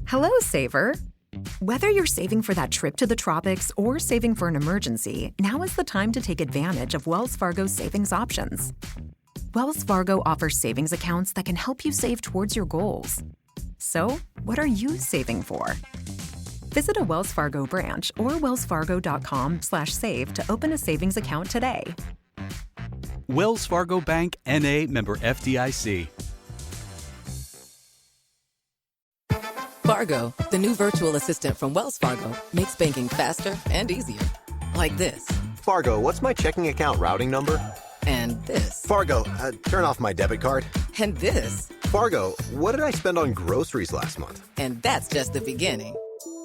Hello, saver. Whether you're saving for that trip to the tropics or saving for an emergency, now is the time to take advantage of Wells Fargo's savings options. Wells Fargo offers savings accounts that can help you save towards your goals. So, what are you saving for? Visit a Wells Fargo branch or wellsfargo.com/save to open a savings account today. Wells Fargo Bank, N.A., member FDIC. Fargo, the new virtual assistant from Wells Fargo, makes banking faster and easier. Like this. Fargo, what's my checking account routing number? And this. Fargo, turn off my debit card. And this. Fargo, what did I spend on groceries last month? And that's just the beginning.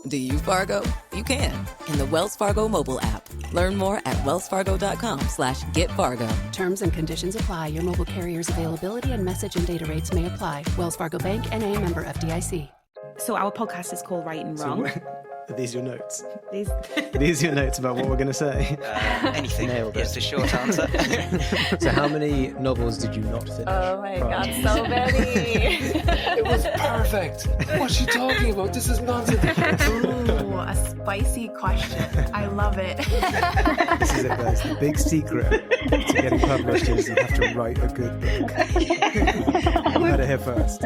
Do you, Fargo? You can. In the Wells Fargo mobile app. Learn more at wellsfargo.com/getfargo. Terms and conditions apply. Your mobile carrier's availability and message and data rates may apply. Wells Fargo Bank, N.A., member FDIC. So our podcast is called Right and Wrong. Are these your notes? These Are these your notes about what we're going to say? Anything Nailed it. is the short answer. So how many novels did you not finish? Oh my God, so many. It was perfect. What's she talking about? This is nonsense. Ooh, a spicy question. I love it. This is it, guys. The big secret to getting published is you have to write a good book. You heard it here first.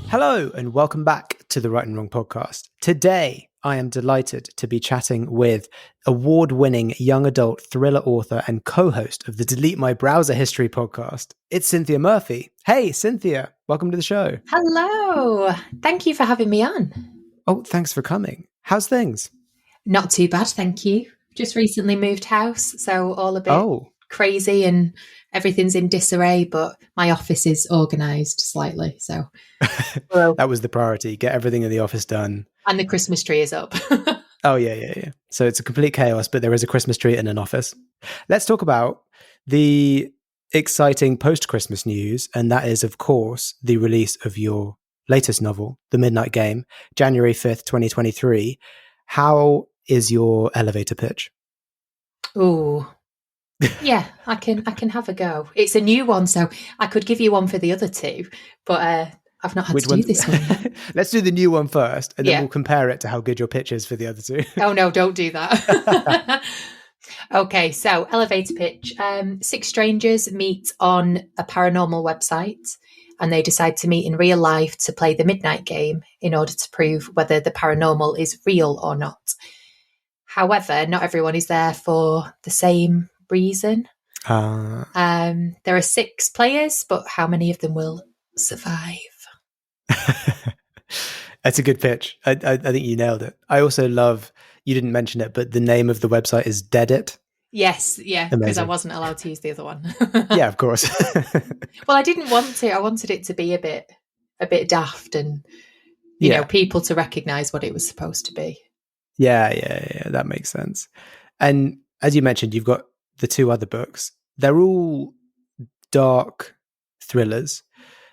Hello and welcome back to the Right and Wrong podcast. Today, I am delighted to be chatting with award-winning young adult thriller author and co-host of the Delete My Browser History podcast. It's Cynthia Murphy. Hey, Cynthia, welcome to the show. Hello. Thank you for having me on. Oh, thanks for coming. How's things? Not too bad, thank you. Just recently moved house, so all a bit crazy and everything's in disarray, but my office is organised slightly, so. That was the priority, get everything in the office done. And the Christmas tree is up. Oh, yeah. So it's a complete chaos, but there is a Christmas tree in an office. Let's talk about the exciting post-Christmas news, and that is, of course, the release of your latest novel, The Midnight Game, January 5th, 2023. How is your elevator pitch? Ooh. Yeah, I can have a go. It's a new one, so I could give you one for the other two, but I've not had to do this one yet. Let's do the new one first, and then we'll compare it to how good your pitch is for the other two. Oh no, don't do that. Okay, so elevator pitch. 6 strangers meet on a paranormal website, and they decide to meet in real life to play the midnight game in order to prove whether the paranormal is real or not. However, not everyone is there for the same reason. There are 6 players, but how many of them will survive? That's a good pitch. I think you nailed it. I also love, you didn't mention it, but the name of the website is Deadit. Yes, yeah, because I wasn't allowed to use the other one. Yeah, of course. Well, I didn't want to. I wanted it to be a bit daft and, you know, people to recognise what it was supposed to be. Yeah, that makes sense. And as you mentioned, you've got the 2 other books. They're all dark thrillers.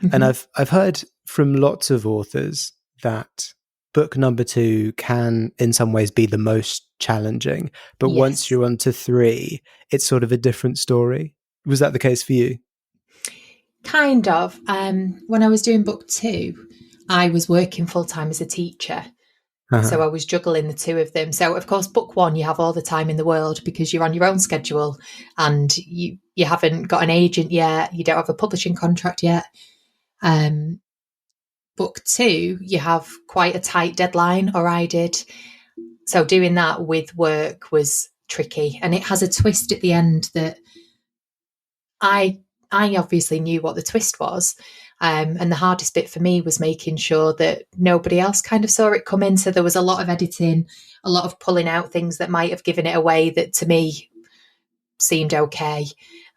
Mm-hmm. And I've heard from lots of authors that book number 2 can in some ways be the most challenging, but once you're on to 3, it's sort of a different story. Was that the case for you? Kind of. When I was doing book 2, I was working full-time as a teacher. So I was juggling the 2 of them. So, of course, book 1, you have all the time in the world because you're on your own schedule and you haven't got an agent yet. You don't have a publishing contract yet. Book 2, you have quite a tight deadline, or I did. So doing that with work was tricky. And it has a twist at the end that I obviously knew what the twist was. And the hardest bit for me was making sure that nobody else kind of saw it come in. So there was a lot of editing, a lot of pulling out things that might have given it away that to me seemed okay.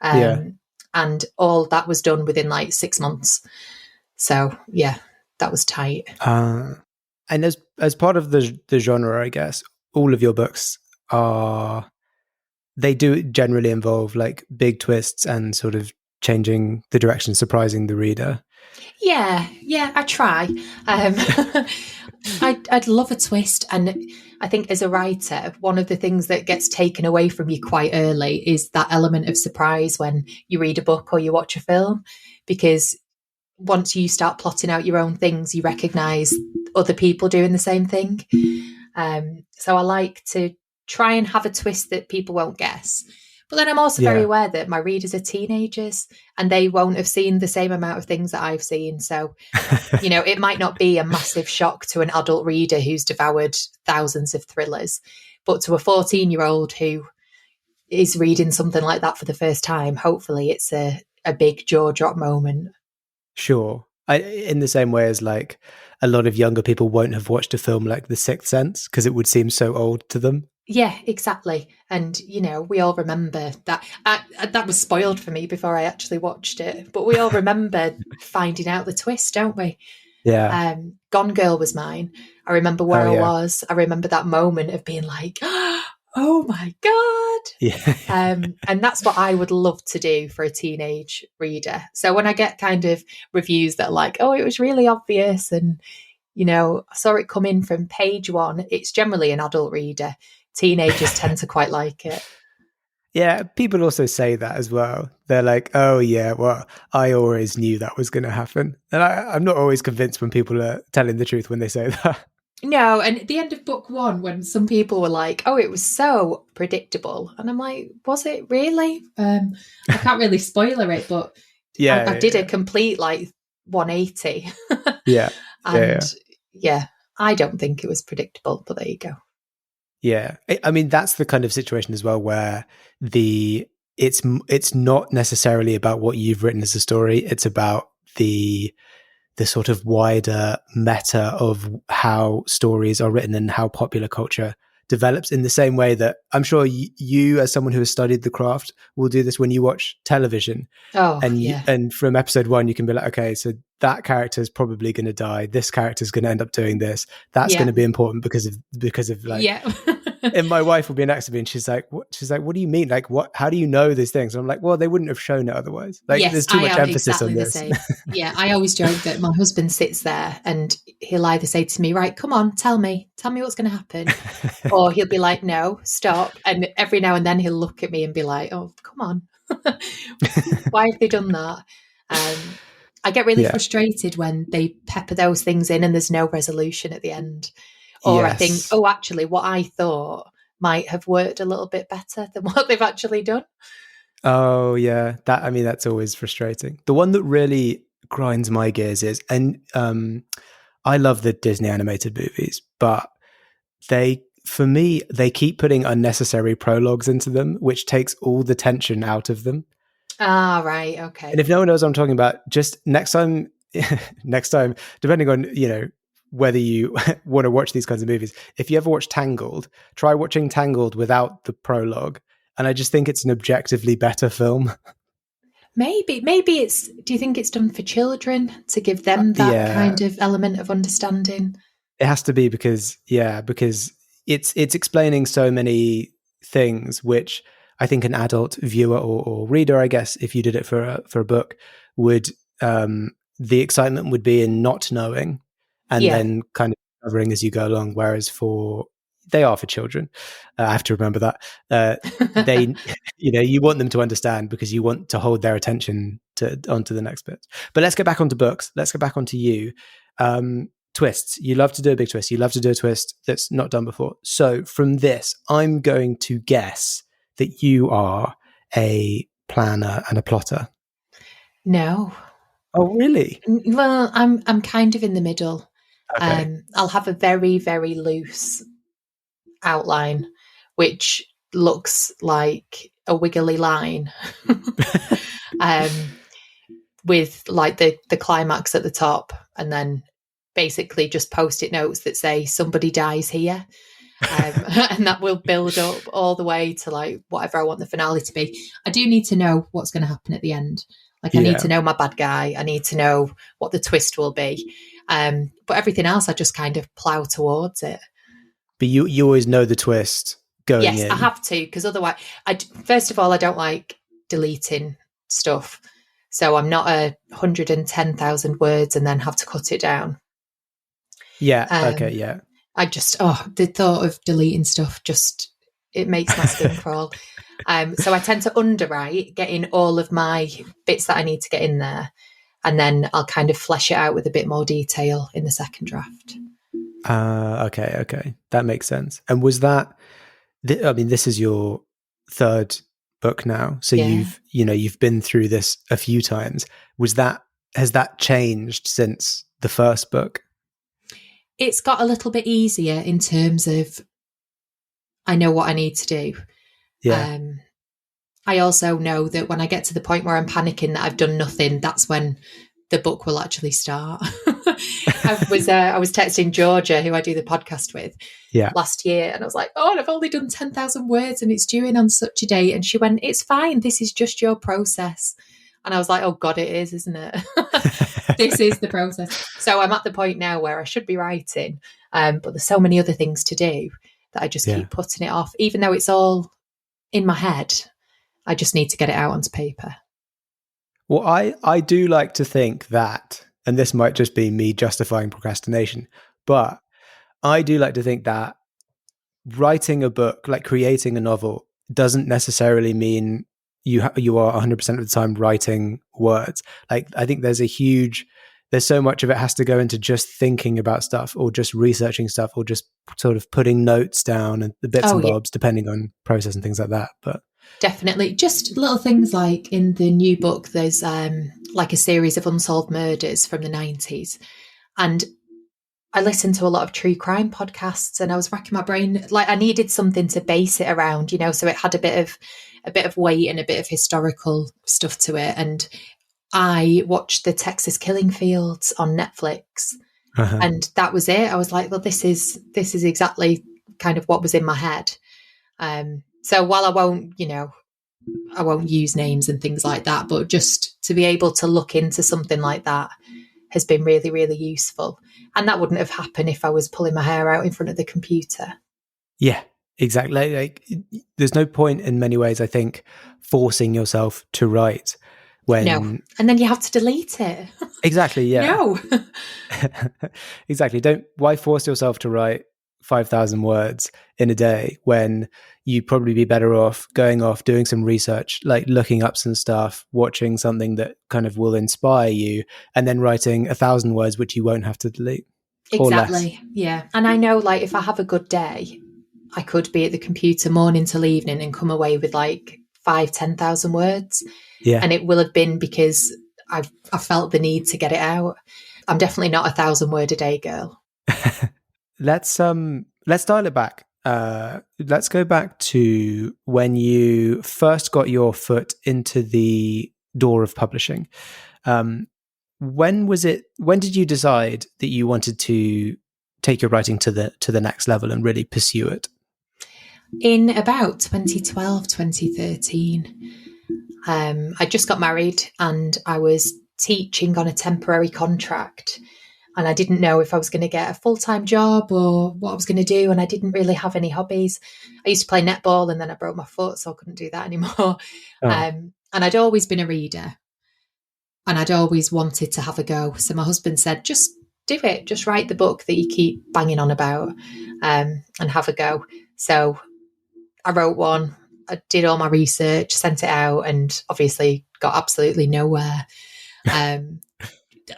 And all that was done within like 6 months. So yeah, that was tight. And as part of the genre, I guess, all of your books they do generally involve like big twists and sort of changing the direction, surprising the reader. Yeah, I try. I'd love a twist. And I think as a writer, one of the things that gets taken away from you quite early is that element of surprise when you read a book or you watch a film, because once you start plotting out your own things, you recognise other people doing the same thing. So I like to try and have a twist that people won't guess. But then I'm also very aware that my readers are teenagers and they won't have seen the same amount of things that I've seen. So, you know, it might not be a massive shock to an adult reader who's devoured thousands of thrillers, but to a 14-year-old who is reading something like that for the first time, hopefully it's a big jaw drop moment. Sure. In the same way as like a lot of younger people won't have watched a film like The Sixth Sense because it would seem so old to them. Yeah, exactly. And, you know, we all remember that. That was spoiled for me before I actually watched it. But we all remember finding out the twist, don't we? Yeah. Gone Girl was mine. I remember where I was. I remember that moment of being like, oh my God. Yeah. And that's what I would love to do for a teenage reader. So when I get kind of reviews that are like, oh, it was really obvious and, you know, I saw it come in from page 1, it's generally an adult reader. Teenagers tend to quite like it. Yeah, people also say that as well. They're like, oh yeah, well, I always knew that was going to happen. And I'm not always convinced when people are telling the truth when they say that. No, and at the end of book 1, when some people were like, oh, it was so predictable. And I'm like, was it really? I can't really spoiler it, but I did a complete like 180. Yeah. And I don't think it was predictable, but there you go. Yeah. I mean, that's the kind of situation as well where it's not necessarily about what you've written as a story. It's about the sort of wider meta of how stories are written and how popular culture develops, in the same way that I'm sure you as someone who has studied the craft will do this when you watch television. And from episode 1 you can be like, okay, so that character is probably going to die, this character is going to end up doing this, that's going to be important because of like and my wife will be next to me and she's like, what do you mean, like what, how do you know these things? And I'm like, well, they wouldn't have shown it otherwise. Like there's too much emphasis on this. I always joke that my husband sits there and he'll either say to me, right, come on, tell me what's going to happen, or he'll be like, no, stop. And every now and then he'll look at me and be like, oh, come on. Why have they done that? I get really frustrated when they pepper those things in and there's no resolution at the end. Or I think, oh, actually, what I thought might have worked a little bit better than what they've actually done. Oh, yeah. That's always frustrating. The one that really grinds my gears is, and I love the Disney animated movies, but for me, they keep putting unnecessary prologues into them, which takes all the tension out of them. Ah, right. Okay. And if no one knows what I'm talking about, just next time, depending on, you know, whether you want to watch these kinds of movies, if you ever watch Tangled, try watching Tangled without the prologue. And I just think it's an objectively better film. Maybe it's, do you think it's done for children to give them that kind of element of understanding? It has to be because it's explaining so many things, which I think an adult viewer or reader, I guess, if you did it for a book, would, the excitement would be in not knowing. And then kind of covering as you go along. Whereas they are for children. I have to remember that. They, you know, you want them to understand because you want to hold their attention onto the next bit. But let's get back onto books. Let's get back onto you. Twists. You love to do a big twist. You love to do a twist that's not done before. So from this, I'm going to guess that you are a planner and a plotter. No. Oh, really? Well, I'm kind of in the middle. Okay. I'll have a very, very loose outline, which looks like a wiggly line with like the climax at the top, and then basically just post-it notes that say somebody dies here. And that will build up all the way to like whatever I want the finale to be. I do need to know what's going to happen at the end. Like I need to know my bad guy. I need to know what the twist will be. But everything else, I just kind of plow towards it. But you always know the twist going in. Yes, I have to, because otherwise, first of all, I don't like deleting stuff. So I'm not 110,000 words and then have to cut it down. Yeah, okay, yeah. I just, the thought of deleting stuff it makes my skin crawl. So I tend to underwrite, getting all of my bits that I need to get in there. And then I'll kind of flesh it out with a bit more detail in the second draft. Okay. That makes sense. And was that, I mean, this is your third book now. So Yeah. you've been through this a few times. Has that changed since the first book? It's got a little bit easier in terms of I know what I need to do. Yeah. I also know that when I get to the point where I'm panicking that I've done nothing, that's when the book will actually start. I was texting Georgia, who I do the podcast with, last year, and I was like, "Oh, and I've only done 10,000 words, and it's due in on such a date." And she went, "It's fine. This is just your process." And I was like, "Oh God, it is, isn't it?" This is the process. So I'm at the point now where I should be writing, but there's so many other things to do that I just keep putting it off, even though it's all in my head. I just need to get it out onto paper. Well, I do like to think that, and this might just be me justifying procrastination, but I do like to think that writing a book, like creating a novel, doesn't necessarily mean you are 100% of the time writing words. Like, I think there's so much of it has to go into just thinking about stuff, or just researching stuff, or just sort of putting notes down and the bits and bobs, depending on process and things like that. But definitely just little things like in the new book, there's like a series of unsolved murders from the 90s. And I listened to a lot of true crime podcasts, and I was racking my brain. Like, I needed something to base it around, so it had a bit of weight and a bit of historical stuff to it. And I watched the Texas Killing Fields on Netflix, and that was it. I was like, well, this is exactly kind of what was in my head. So while I won't use names and things like that, but just to be able to look into something like that has been really, really useful. And that wouldn't have happened if I was pulling my hair out in front of the computer. Yeah, exactly. Like, there's no point in many ways, I think, forcing yourself to write when... No, and then you have to delete it. Exactly, yeah. No. Exactly. Why force yourself to write 5,000 words in a day when you'd probably be better off going off, doing some research, like looking up some stuff, watching something that kind of will inspire you, and then writing 1,000 words, which you won't have to delete. Exactly. Yeah. And I know, like, if I have a good day, I could be at the computer morning till evening and come away with like 10,000 words. Yeah. And it will have been because I felt the need to get it out. I'm definitely not 1,000 word a day girl. Let's dial it back. Let's go back to when you first got your foot into the door of publishing. When did you decide that you wanted to take your writing to the next level and really pursue it? In about 2012, 2013, I just got married and I was teaching on a temporary contract. And I didn't know if I was going to get a full-time job or what I was going to do. And I didn't really have any hobbies. I used to play netball, and then I broke my foot, so I couldn't do that anymore. Oh. And I'd always been a reader, and I'd always wanted to have a go. So my husband said, just do it. Just write the book that you keep banging on about, and have a go. So I wrote one. I did all my research, sent it out, and obviously got absolutely nowhere.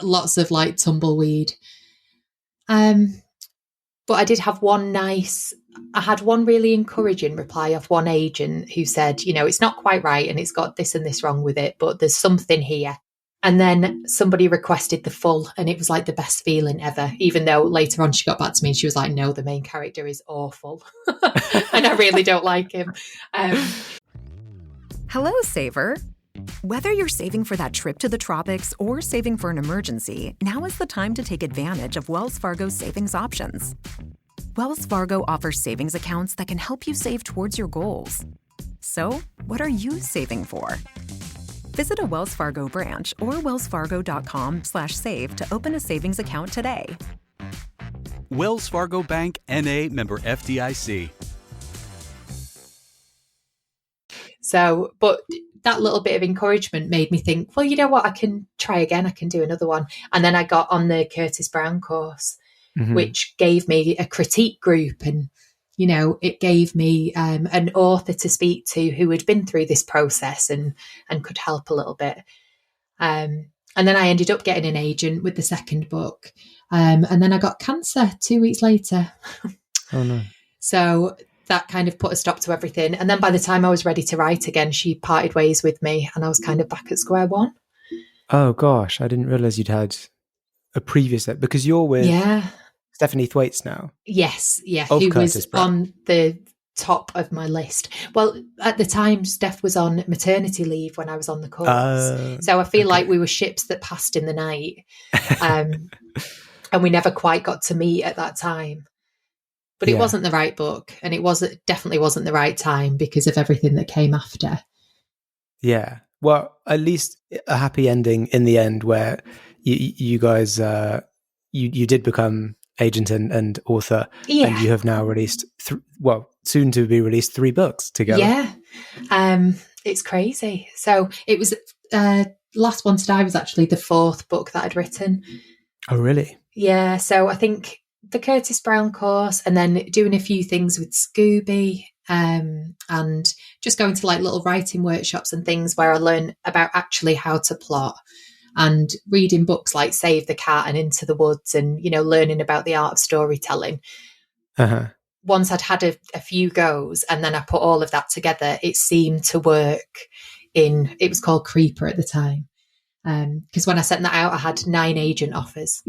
Lots of like tumbleweed. But I did have I had one really encouraging reply off one agent who said, it's not quite right and it's got this and this wrong with it, but there's something here. And then somebody requested the full, and it was like the best feeling ever, even though later on she got back to me and she was like, no, the main character is awful. And I really don't like him. Hello, Saver. Whether you're saving for that trip to the tropics or saving for an emergency, now is the time to take advantage of Wells Fargo's savings options. Wells Fargo offers savings accounts that can help you save towards your goals. So, what are you saving for? Visit a Wells Fargo branch or wellsfargo.com/save to open a savings account today. Wells Fargo Bank, N.A., member FDIC. So, but that little bit of encouragement made me think, well, you know what, I can try again. I can do another one. And then I got on the Curtis Brown course, which gave me a critique group. And, it gave me an author to speak to who had been through this process and could help a little bit. And And then I ended up getting an agent with the second book. And then I got cancer 2 weeks later. Oh, no. So that kind of put a stop to everything. And then by the time I was ready to write again, she parted ways with me and I was kind of back at square one. Oh, gosh. I didn't realize you'd had a previous... Because you're with Stephanie Thwaites now. Yes. Yeah. Of Who Curtis was Brown. on the top of my list. Well, at the time, Steph was on maternity leave when I was on the course. So I feel like we were ships that passed in the night. And we never quite got to meet at that time. But it wasn't the right book, and it definitely wasn't the right time because of everything that came after. Yeah. Well, at least a happy ending in the end where you guys, you did become agent and author, and you have now released, soon to be released 3 books together. Yeah. It's crazy. So it was, Last One to Die was actually the 4th book that I'd written. Oh, really? Yeah. So I think the Curtis Brown course and then doing a few things with Scooby and just going to like little writing workshops and things where I learn about actually how to plot and reading books like Save the Cat and Into the Woods and, learning about the art of storytelling. Once I'd had a few goes and then I put all of that together, it seemed to work it was called Creeper at the time. Because when I sent that out, I had 9 agent offers.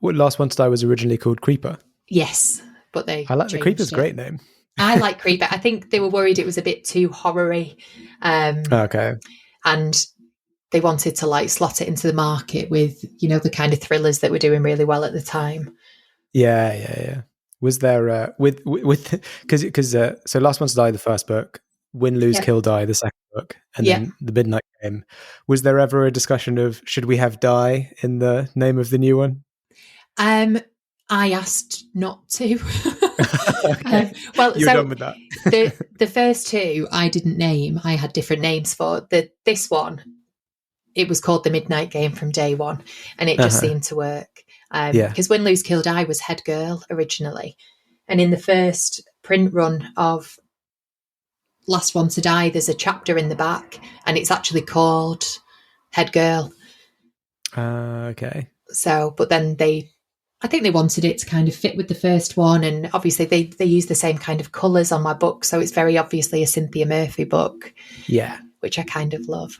What Last One to Die was originally called Creeper? Yes, but I like the Creeper's a great name. I like Creeper. I think they were worried it was a bit too horror-y. Okay. And they wanted to like slot it into the market with, the kind of thrillers that were doing really well at the time. Yeah. Was there so Last One to Die, the first book, Win, Lose, Kill, Die, the second book, and then The Midnight Game. Was there ever a discussion of should we have Die in the name of the new one? I asked not to. Okay. Well, you're done with that. the first 2 I didn't name. I had different names for. This one, it was called The Midnight Game from day one, and it just seemed to work. Because Win, Lose, Kill, Die was Head Girl originally, and in the first print run of Last One to Die, there's a chapter in the back, and it's actually called Head Girl. Okay. So, but then I think they wanted it to kind of fit with the first one, and obviously they use the same kind of colours on my book, so it's very obviously a Cynthia Murphy book. Yeah, which I kind of love.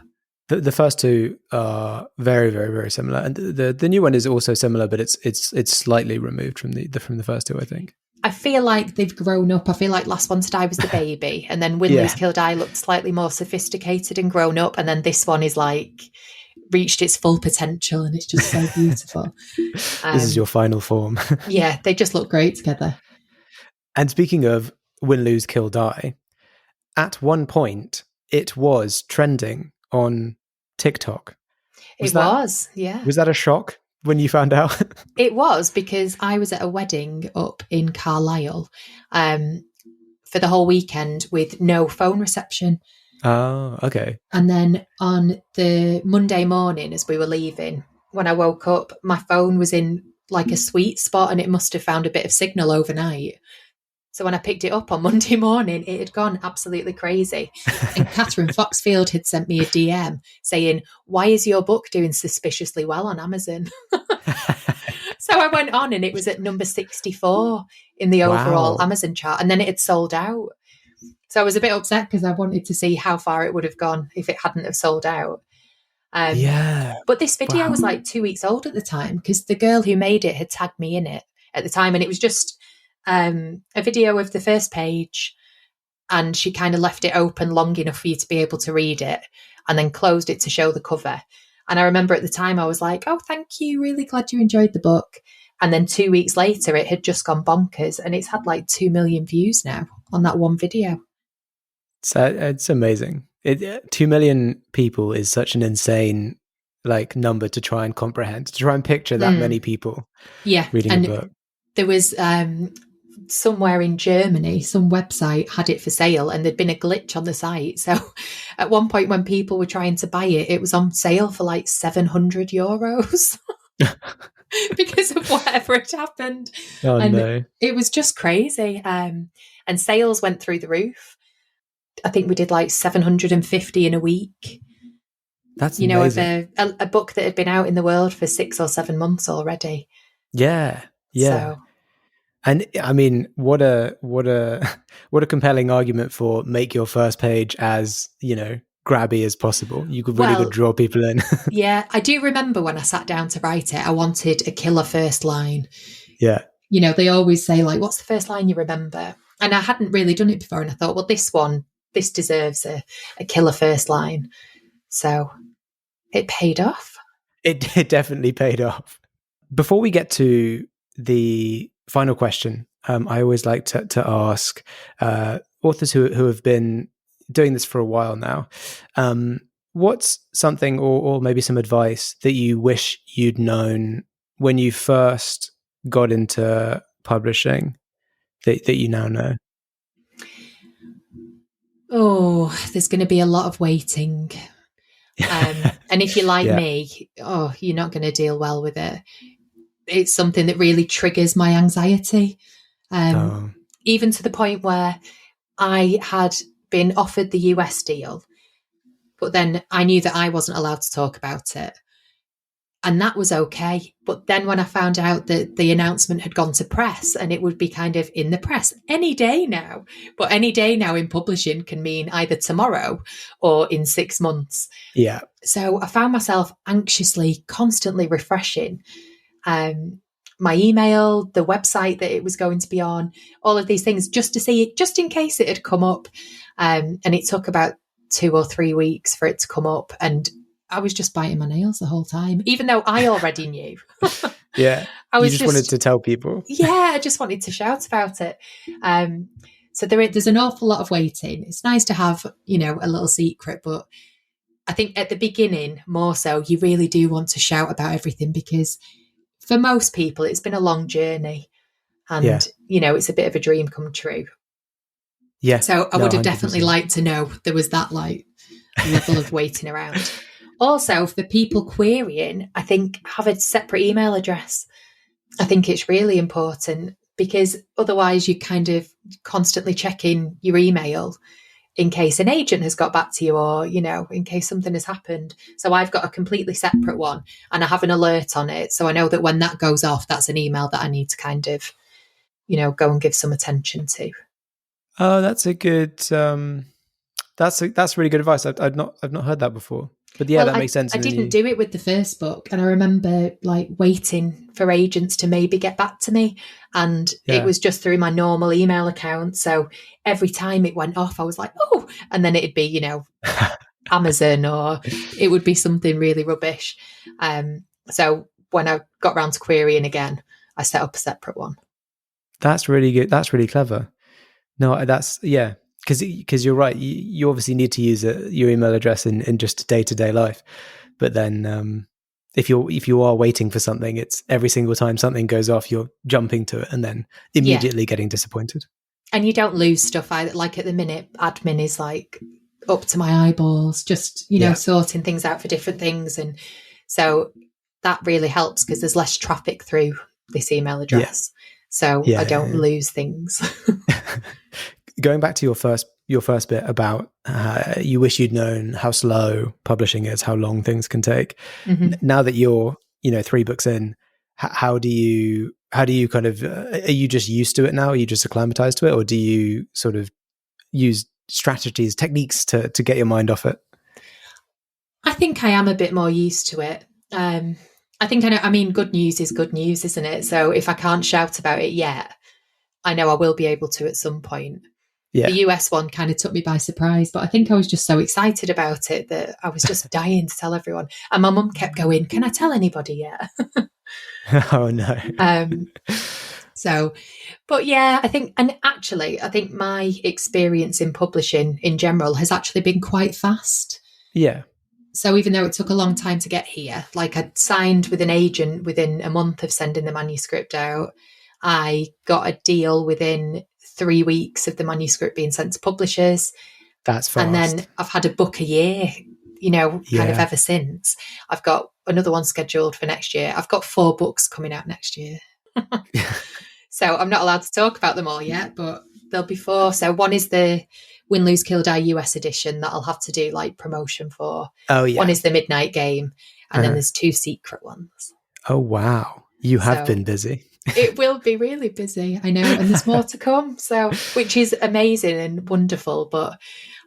The first 2 are very, very, very similar, and the new one is also similar, but it's slightly removed from the first 2, I think. I feel like they've grown up. I feel like Last One to Die was the baby, and then Win, Lose, Kill, Die looked slightly more sophisticated and grown up, and then this one is like reached its full potential, and it's just so beautiful. This is your final form. Yeah, they just look great together. And speaking of Win, Lose, Kill, Die, at one point it was trending on TikTok. Was that a shock when you found out? It was, because I was at a wedding up in Carlisle for the whole weekend with no phone reception. Oh, okay. And then on the Monday morning, as we were leaving, when I woke up, my phone was in like a sweet spot and it must have found a bit of signal overnight. So when I picked it up on Monday morning, it had gone absolutely crazy. And Catherine Foxfield had sent me a DM saying, "Why is your book doing suspiciously well on Amazon?" So I went on and it was at number 64 in the overall Amazon chart. And then it had sold out. So I was a bit upset because I wanted to see how far it would have gone if it hadn't have sold out. But this video was like 2 weeks old at the time because the girl who made it had tagged me in it at the time. And it was just a video of the first page, and she kind of left it open long enough for you to be able to read it and then closed it to show the cover. And I remember at the time I was like, "Oh, thank you. Really glad you enjoyed the book." And then 2 weeks later, it had just gone bonkers, and it's had like 2 million views now on that one video. So it's amazing. 2 million people is such an insane number to try and comprehend, to try and picture that many people reading a book. There was somewhere in Germany, some website had it for sale, and there'd been a glitch on the site. So at one point when people were trying to buy it, it was on sale for like €700 because of whatever had happened. Oh, and no. It was just crazy. And sales went through the roof. I think we did like 750 in a week. That's you know, of amazing. a book that had been out in the world for 6 or 7 months already. Yeah. So And I mean, what a what a compelling argument for make your first page as, grabby as possible. You could really well, could draw people in. yeah, I do remember when I sat down to write it, I wanted a killer first line. Yeah. You know, they always say, like, what's the first line you remember? And I hadn't really done it before. And I thought, well, this deserves a killer first line. So it paid off. It definitely paid off. Before we get to the final question, I always like to ask authors who have been doing this for a while now, what's something or maybe some advice that you wish you'd known when you first got into publishing that you now know? Oh, there's going to be a lot of waiting. And if you're like me, you're not going to deal well with it. It's something that really triggers my anxiety. Even to the point where I had been offered the US deal, but then I knew that I wasn't allowed to talk about it. And that was okay. But then when I found out that the announcement had gone to press and it would be kind of in the press any day now, but any day now in publishing can mean either tomorrow or in 6 months. Yeah. So I found myself anxiously, constantly refreshing my email, the website that it was going to be on, all of these things, just to see it, just in case it had come up. And it took about 2 or 3 weeks for it to come up. And I was just biting my nails the whole time, even though I already knew. Yeah. You just wanted to tell people. Yeah, I just wanted to shout about it. So there's an awful lot of waiting. It's nice to have, a little secret, but I think at the beginning, more so, you really do want to shout about everything because for most people, it's been a long journey and, it's a bit of a dream come true. Yeah. So I would have definitely liked to know there was that level of waiting around. Also, for people querying, I think have a separate email address. I think it's really important because otherwise you kind of constantly checking your email in case an agent has got back to you or, in case something has happened. So I've got a completely separate one and I have an alert on it. So I know that when that goes off, that's an email that I need to kind of, go and give some attention to. Oh, that's a good, that's really good advice. I've not heard that before. But that makes sense. I didn't do it with the first book. And I remember waiting for agents to maybe get back to me. And it was just through my normal email account. So every time it went off, I was like, oh, and then it'd be, Amazon or it would be something really rubbish. So when I got round to querying again, I set up a separate one. That's really good. That's really clever. No, that's, because you're right. You obviously need to use your email address in just day-to-day life. But then if you are waiting for something, it's every single time something goes off, you're jumping to it and then immediately getting disappointed. And you don't lose stuff either. Like at the minute, admin is up to my eyeballs, just, sorting things out for different things. And so that really helps because there's less traffic through this email address. So I don't lose things. Going back to your first bit about you wish you'd known how slow publishing is, how long things can take. Mm-hmm. Now that you're 3 books in, how do you kind of are you just used to it now? Are you just acclimatized to it, or do you sort of use strategies, techniques to get your mind off it? I think I am a bit more used to it. I think I know. I mean, good news is good news, isn't it? So if I can't shout about it yet, I know I will be able to at some point. Yeah. The US one kind of took me by surprise, but I think I was just so excited about it that I was just dying to tell everyone. And my mum kept going, "Can I tell anybody yet?" Oh no. But yeah, I think my experience in publishing in general has actually been quite fast. Yeah. So even though it took a long time to get here, I'd signed with an agent within a month of sending the manuscript out. I got a deal within 3 weeks of the manuscript being sent to publishers. That's fast. And then I've had a book a year, kind of ever since. I've got another one scheduled for next year. I've got 4 books coming out next year. So I'm not allowed to talk about them all yet, but there'll be 4. So one is the Win, Lose, Kill, Die US edition that I'll have to do like promotion for. Oh, yeah. One is the Midnight Game, and then there's 2 secret ones. Oh, wow. You have been busy. It will be really busy, I know, and there's more to come. So, which is amazing and wonderful, but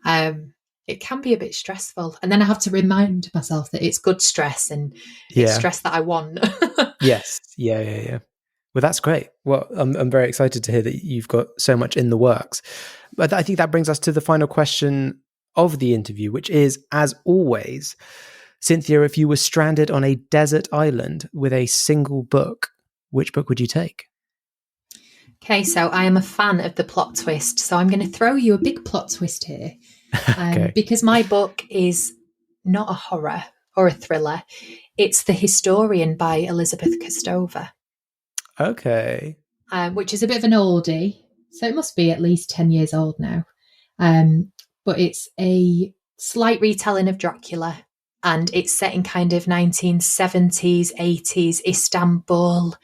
it can be a bit stressful. And then I have to remind myself that it's good stress and it's stress that I want. Yes. Yeah. Well, that's great. Well, I'm very excited to hear that you've got so much in the works. But I think that brings us to the final question of the interview, which is, as always, Cynthia, if you were stranded on a desert island with a single book, which book would you take? Okay, so I am a fan of the plot twist. So I'm going to throw you a big plot twist here. Because my book is not a horror or a thriller. It's The Historian by Elizabeth Kostova. Okay. Which is a bit of an oldie. So it must be at least 10 years old now. But it's a slight retelling of Dracula. And it's set in kind of 1970s, 80s Istanbul.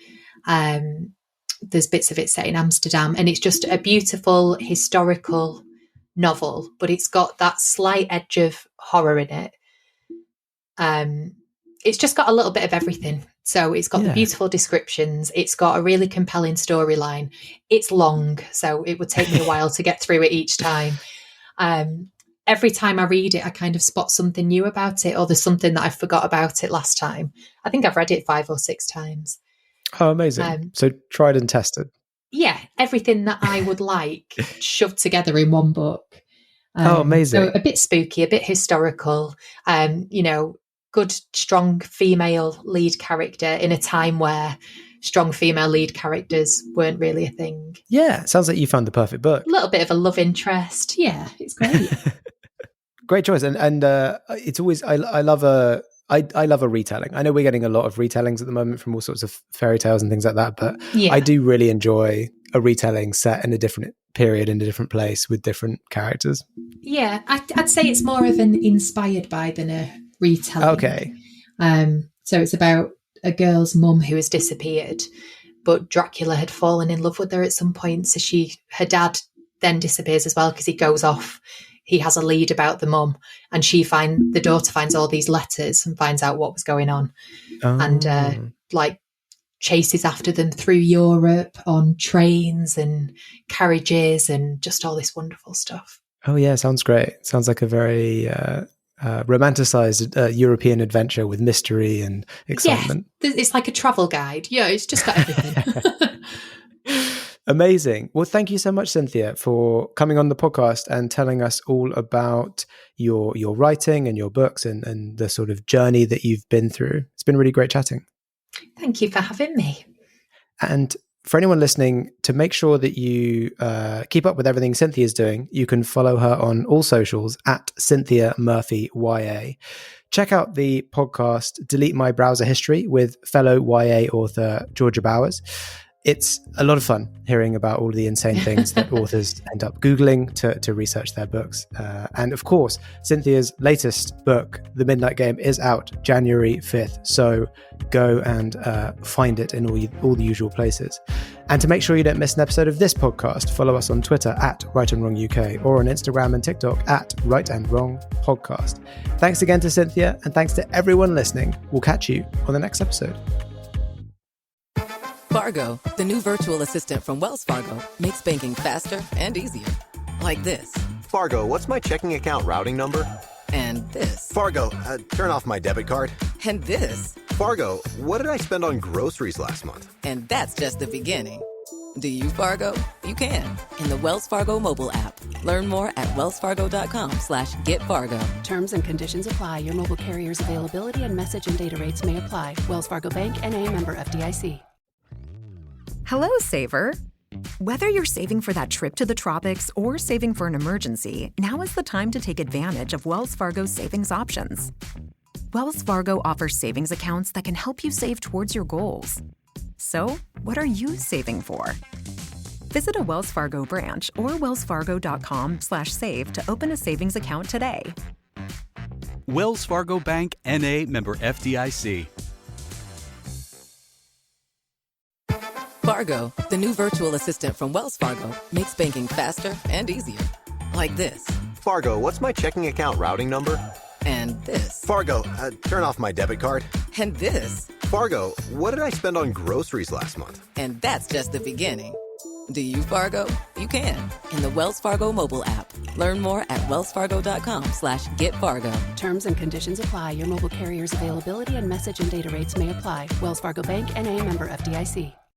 There's bits of it set in Amsterdam. And it's just a beautiful historical novel, but it's got that slight edge of horror in it. It's just got a little bit of everything. So it's got the beautiful descriptions. It's got a really compelling storyline. It's long, so it would take me a while to get through it each time. Every time I read it, I kind of spot something new about it, or there's something that I forgot about it last time. I think I've read it 5 or 6 times. Oh, amazing. So tried and tested. Yeah, everything that I would like shoved together in one book. Amazing. So a bit spooky, a bit historical, good, strong female lead character in a time where strong female lead characters weren't really a thing. Yeah, sounds like you found the perfect book. A little bit of a love interest. Yeah, it's great. Great choice. And it's always, I love a retelling. I know we're getting a lot of retellings at the moment from all sorts of fairy tales and things like that, but I do really enjoy a retelling set in a different period, in a different place with different characters. Yeah, I'd say it's more of an inspired by than a retelling. Okay. So it's about a girl's mum who has disappeared, but Dracula had fallen in love with her at some point. So her dad then disappears as well because he goes off. He has a lead about the mum, and the daughter finds all these letters and finds out what was going on, and chases after them through Europe on trains and carriages and just all this wonderful stuff. Oh yeah, sounds great. Sounds like a very romanticized European adventure with mystery and excitement. Yeah, it's like a travel guide. Yeah, it's just got everything. Amazing. Well, thank you so much, Cynthia, for coming on the podcast and telling us all about your writing and your books and the sort of journey that you've been through. It's been really great chatting. Thank you for having me. And for anyone listening, to make sure that you keep up with everything Cynthia's doing, you can follow her on all socials at Cynthia Murphy YA. Check out the podcast Delete My Browser History with fellow YA author Georgia Bowers. It's a lot of fun hearing about all the insane things that authors end up Googling to research their books. And of course, Cynthia's latest book, The Midnight Game, is out January 5th. So go and find it in all the usual places. And to make sure you don't miss an episode of this podcast, follow us on Twitter at Right and Wrong UK or on Instagram and TikTok at Right and Wrong Podcast. Thanks again to Cynthia, and thanks to everyone listening. We'll catch you on the next episode. Fargo, the new virtual assistant from Wells Fargo, makes banking faster and easier. Like this. Fargo, what's my checking account routing number? And this. Fargo, turn off my debit card. And this. Fargo, what did I spend on groceries last month? And that's just the beginning. Do you, Fargo? You can. In the Wells Fargo mobile app. Learn more at wellsfargo.com/getfargo. Terms and conditions apply. Your mobile carrier's availability and message and data rates may apply. Wells Fargo Bank, N.A., member FDIC. Hello, Saver. Whether you're saving for that trip to the tropics or saving for an emergency, now is the time to take advantage of Wells Fargo's savings options. Wells Fargo offers savings accounts that can help you save towards your goals. So, what are you saving for? Visit a Wells Fargo branch or wellsfargo.com/save to open a savings account today. Wells Fargo Bank, N.A., member FDIC. Fargo, the new virtual assistant from Wells Fargo, makes banking faster and easier. Like this. Fargo, what's my checking account routing number? And this. Fargo, turn off my debit card. And this. Fargo, what did I spend on groceries last month? And that's just the beginning. Do you Fargo? You can in the Wells Fargo mobile app. Learn more at wellsfargo.com/getfargo. Terms and conditions apply. Your mobile carrier's availability and message and data rates may apply. Wells Fargo Bank, N.A., member FDIC.